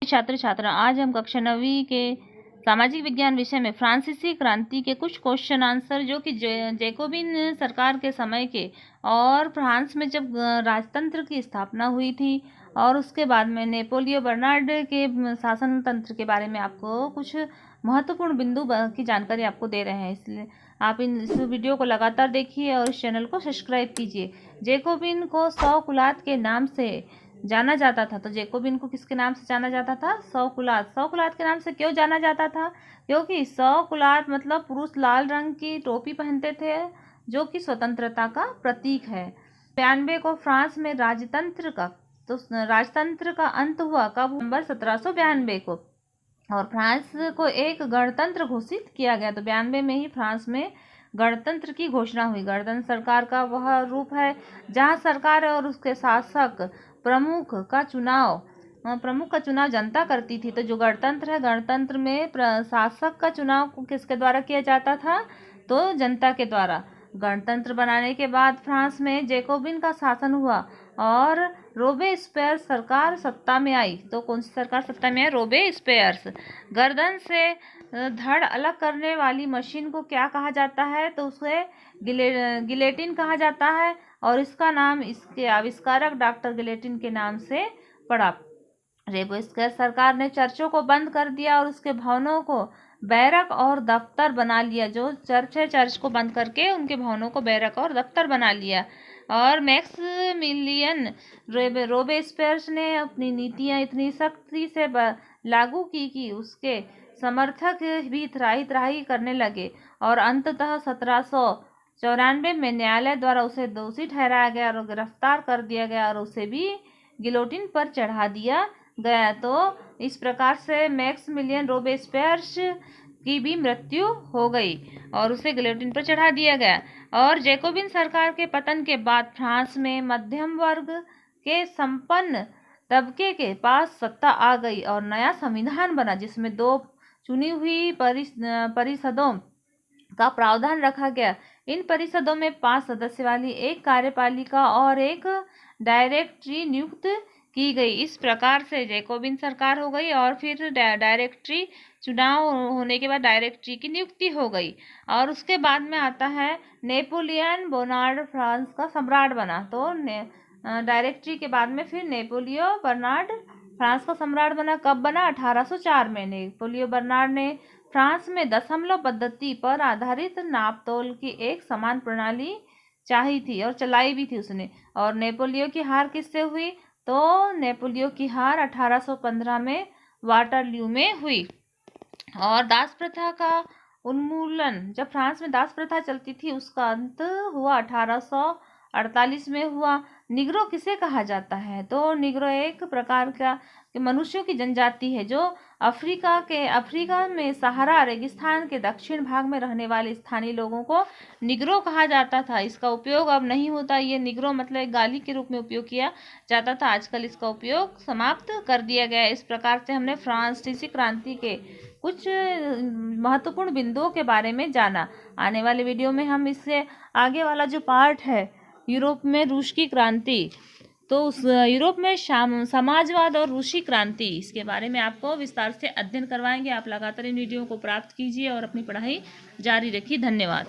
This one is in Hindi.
छात्र छात्रा, आज हम कक्षा 9वीं के सामाजिक विज्ञान विषय में फ्रांसीसी क्रांति के कुछ क्वेश्चन आंसर जो कि जैकोबिन सरकार के समय के और फ्रांस में जब राजतंत्र की स्थापना हुई थी और उसके बाद में नेपोलियन बर्नार्ड के शासन तंत्र के बारे में आपको कुछ महत्वपूर्ण बिंदु की जानकारी आपको दे रहे हैं। इसलिए आप इस वीडियो को लगातार देखिए और इस चैनल को सब्सक्राइब कीजिए। जैकोबिन को 100 कुलात के नाम से जाना जाता था। तो जैकोबिन को किसके नाम से जाना जाता था? 100 कुलात। 100 कुलात के नाम से क्यों जाना जाता था? क्योंकि 100 कुलात मतलब पुरुष लाल रंग की टोपी पहनते थे जो कि स्वतंत्रता का प्रतीक है। 92 को फ्रांस में राजतंत्र का अंत हुआ कब? नवंबर 1792 को, और फ्रांस को एक गणतंत्र घोषित किया गया। तो 92 में ही फ्रांस में गणतंत्र की घोषणा हुई। गणतंत्र सरकार का वह रूप है जहां सरकार और उसके शासक प्रमुख का चुनाव जनता करती थी। तो जो गणतंत्र है, गणतंत्र में शासक का चुनाव किसके द्वारा किया जाता था? तो जनता के द्वारा। गणतंत्र बनाने के बाद फ्रांस में जैकोबिन का शासन हुआ और रोबेस्पियर सरकार सत्ता में आई। तो कौन सी सरकार सत्ता में है? रोबेस्पियर्स। गर्दन से धड़ अलग करने वाली मशीन को क्या कहा जाता है? तो उसे गिलेटिन कहा जाता है और इसका नाम इसके आविष्कारक डॉक्टर गिलेटिन के नाम से पड़ा। रोबेस्पियर सरकार ने चर्चों को बंद कर दिया और उसके भवनों को बैरक और दफ्तर बना लिया। जो चर्च है, चर्च को बंद करके उनके भवनों को बैरक और दफ्तर बना लिया। और मैक्सिमिलियन रोबेस्पियर ने अपनी नीतियां इतनी सख्ती से लागू की कि उसके समर्थक भी त्राही करने लगे और अंततः 1794 में न्यायालय द्वारा उसे दोषी ठहराया गया और गिरफ्तार कर दिया गया और उसे भी गिलोटिन पर चढ़ा दिया गया। तो इस प्रकार से मैक्सिमिलियन रोबेस्पियर की भी मृत्यु हो गई और उसे गिलोटिन पर चढ़ा दिया गया। और जैकोबिन सरकार के पतन के बाद फ्रांस में मध्यम वर्ग के संपन्न तबके के पास सत्ता आ गई और नया संविधान बना जिसमें 2 चुनी हुई परिषदों का प्रावधान रखा गया। इन परिषदों में 5 सदस्य वाली एक कार्यपालिका और एक डायरेक्टरी नियुक्त की गई। इस प्रकार से जैकोबिन सरकार हो गई और फिर डायरेक्टरी चुनाव होने के बाद डायरेक्टरी की नियुक्ति हो गई। और उसके बाद में आता है नेपोलियन बोनापार्ट फ्रांस का सम्राट बना। तो डायरेक्टरी के बाद में फिर नेपोलियन बर्नार्ड फ्रांस का सम्राट बना। कब बना? 1804 में। नेपोलियन बर्नार्ड ने फ्रांस में दशमलव पद्धति पर आधारित नापतोल की एक समान प्रणाली चाही थी और चलाई भी थी उसने। और नेपोलियन की हार किससे हुई? तो नेपोलियन की हार 1815 में वाटरलू में हुई। और दास प्रथा का उन्मूलन, जब फ्रांस में दास प्रथा चलती थी उसका अंत हुआ 1848 में हुआ। निग्रो किसे कहा जाता है? तो निग्रो एक प्रकार का मनुष्यों की जनजाति है जो अफ्रीका में सहारा रेगिस्तान के दक्षिण भाग में रहने वाले स्थानीय लोगों को निग्रो कहा जाता था। इसका उपयोग अब नहीं होता। ये निग्रो मतलब एक गाली के रूप में उपयोग किया जाता था। आजकल इसका उपयोग समाप्त कर दिया गया है। इस प्रकार से हमने फ्रांसीसी क्रांति के कुछ महत्वपूर्ण बिंदुओं के बारे में जाना। आने वाले वीडियो में हम इससे आगे वाला जो पार्ट है यूरोप में रूस की क्रांति, तो उस यूरोप में समाजवाद और रूसी क्रांति, इसके बारे में आपको विस्तार से अध्ययन करवाएंगे। आप लगातार इन वीडियो को प्राप्त कीजिए और अपनी पढ़ाई जारी रखिए। धन्यवाद।